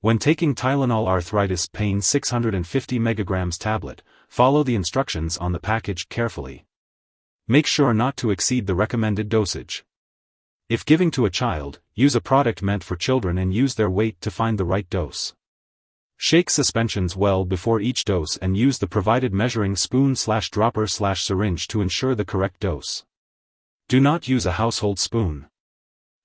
When taking Tylenol Arthritis Pain 650 mg tablet, follow the instructions on the package carefully. Make sure not to exceed the recommended dosage. If giving to a child, use a product meant for children and use their weight to find the right dose. Shake suspensions well before each dose and use the provided measuring spoon/dropper/syringe to ensure the correct dose. Do not use a household spoon.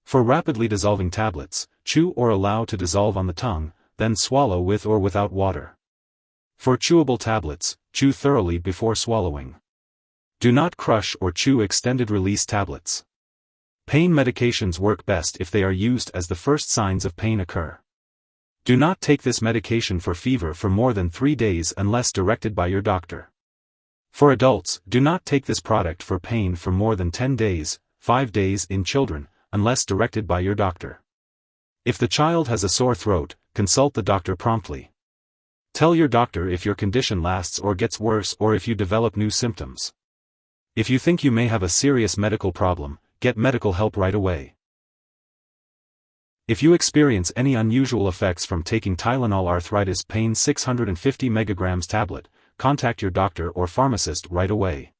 For rapidly dissolving tablets, chew or allow to dissolve on the tongue, then swallow with or without water. For chewable tablets, chew thoroughly before swallowing. Do not crush or chew extended-release tablets. Pain medications work best if they are used as the first signs of pain occur. Do not take this medication for fever for more than 3 days unless directed by your doctor. For adults, do not take this product for pain for more than 10 days, 5 days in children, unless directed by your doctor. If the child has a sore throat, consult the doctor promptly. Tell your doctor if your condition lasts or gets worse or if you develop new symptoms. If you think you may have a serious medical problem, get medical help right away. If you experience any unusual effects from taking Tylenol Arthritis Pain 650 mg tablet, contact your doctor or pharmacist right away.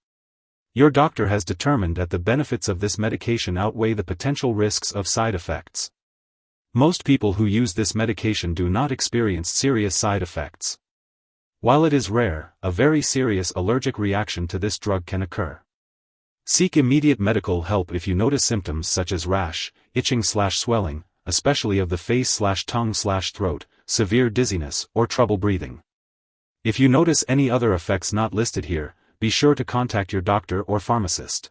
Your doctor has determined that the benefits of this medication outweigh the potential risks of side effects. Most people who use this medication do not experience serious side effects. While it is rare, a very serious allergic reaction to this drug can occur. Seek immediate medical help if you notice symptoms such as rash, itching/swelling, especially of the face/tongue/throat, severe dizziness, or trouble breathing. If you notice any other effects not listed here, be sure to contact your doctor or pharmacist.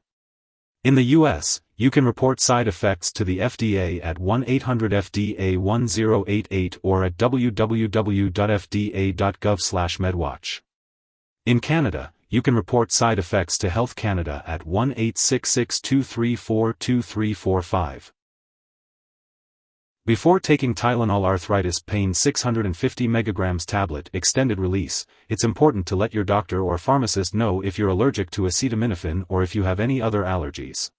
In the U.S., you can report side effects to the FDA at 1-800-FDA-1088 or at www.fda.gov/medwatch. In Canada, you can report side effects to Health Canada at 1-866-234-2345. Before taking Tylenol Arthritis Pain 650 mg tablet extended release, it's important to let your doctor or pharmacist know if you're allergic to acetaminophen or if you have any other allergies.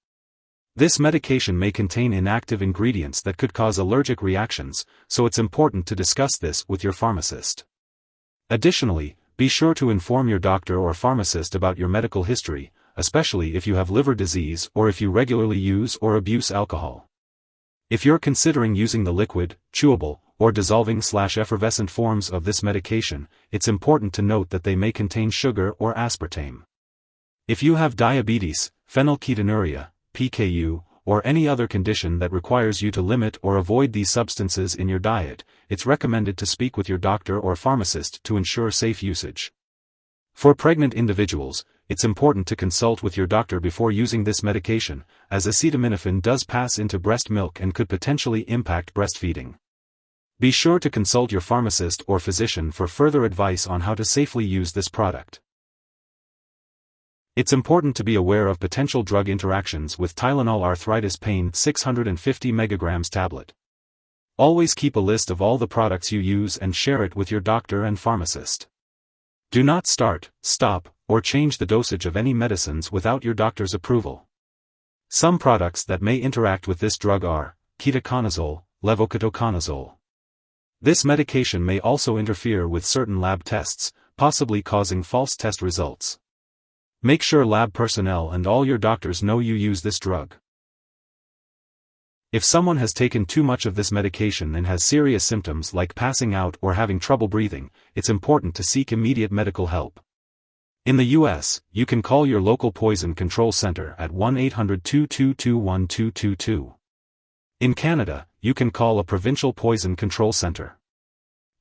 This medication may contain inactive ingredients that could cause allergic reactions, so it's important to discuss this with your pharmacist. Additionally, be sure to inform your doctor or pharmacist about your medical history, especially if you have liver disease or if you regularly use or abuse alcohol. If you're considering using the liquid, chewable, or dissolving/effervescent forms of this medication, it's important to note that they may contain sugar or aspartame. If you have diabetes, phenylketonuria, PKU, or any other condition that requires you to limit or avoid these substances in your diet, it's recommended to speak with your doctor or pharmacist to ensure safe usage. For pregnant individuals, it's important to consult with your doctor before using this medication, as acetaminophen does pass into breast milk and could potentially impact breastfeeding. Be sure to consult your pharmacist or physician for further advice on how to safely use this product. It's important to be aware of potential drug interactions with Tylenol Arthritis Pain 650 mg tablet. Always keep a list of all the products you use and share it with your doctor and pharmacist. Do not start, stop, or change the dosage of any medicines without your doctor's approval. Some products that may interact with this drug are ketoconazole, levoketoconazole. This medication may also interfere with certain lab tests, possibly causing false test results. Make sure lab personnel and all your doctors know you use this drug. If someone has taken too much of this medication and has serious symptoms like passing out or having trouble breathing, it's important to seek immediate medical help. In the U.S., you can call your local poison control center at 1-800-222-1222. In Canada, you can call a provincial poison control center.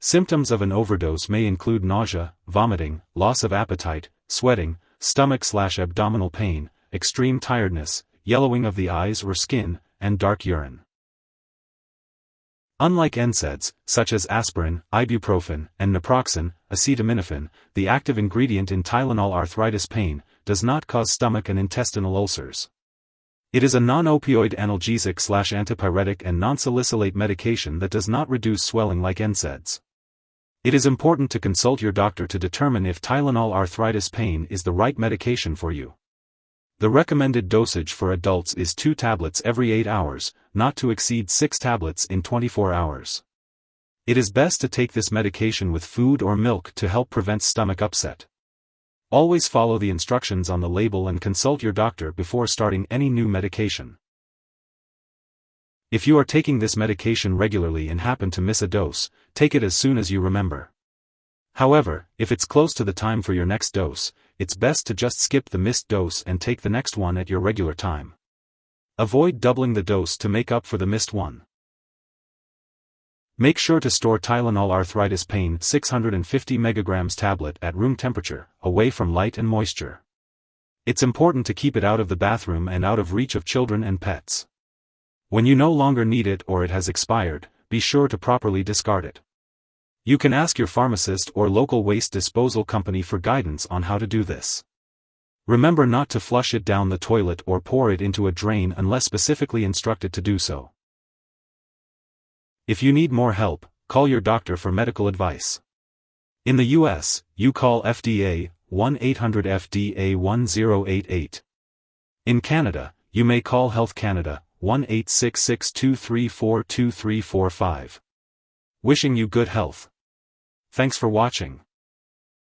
Symptoms of an overdose may include nausea, vomiting, loss of appetite, sweating, stomach/abdominal pain, extreme tiredness, yellowing of the eyes or skin, and dark urine. Unlike NSAIDs, such as aspirin, ibuprofen, and naproxen, acetaminophen, the active ingredient in Tylenol Arthritis Pain, does not cause stomach and intestinal ulcers. It is a non-opioid analgesic/antipyretic and non-salicylate medication that does not reduce swelling like NSAIDs. It is important to consult your doctor to determine if Tylenol Arthritis Pain is the right medication for you. The recommended dosage for adults is 2 tablets every 8 hours, not to exceed 6 tablets in 24 hours. It is best to take this medication with food or milk to help prevent stomach upset. Always follow the instructions on the label and consult your doctor before starting any new medication. If you are taking this medication regularly and happen to miss a dose, take it as soon as you remember. However, if it's close to the time for your next dose, it's best to just skip the missed dose and take the next one at your regular time. Avoid doubling the dose to make up for the missed one. Make sure to store Tylenol Arthritis Pain 650 mg tablet at room temperature, away from light and moisture. It's important to keep it out of the bathroom and out of reach of children and pets. When you no longer need it or it has expired, be sure to properly discard it. You can ask your pharmacist or local waste disposal company for guidance on how to do this. Remember not to flush it down the toilet or pour it into a drain unless specifically instructed to do so. If you need more help, call your doctor for medical advice. In the US, you call FDA, 1-800-FDA-1088. In Canada, you may call Health Canada, 1-866-234-2345. Wishing you good health. Thanks for watching.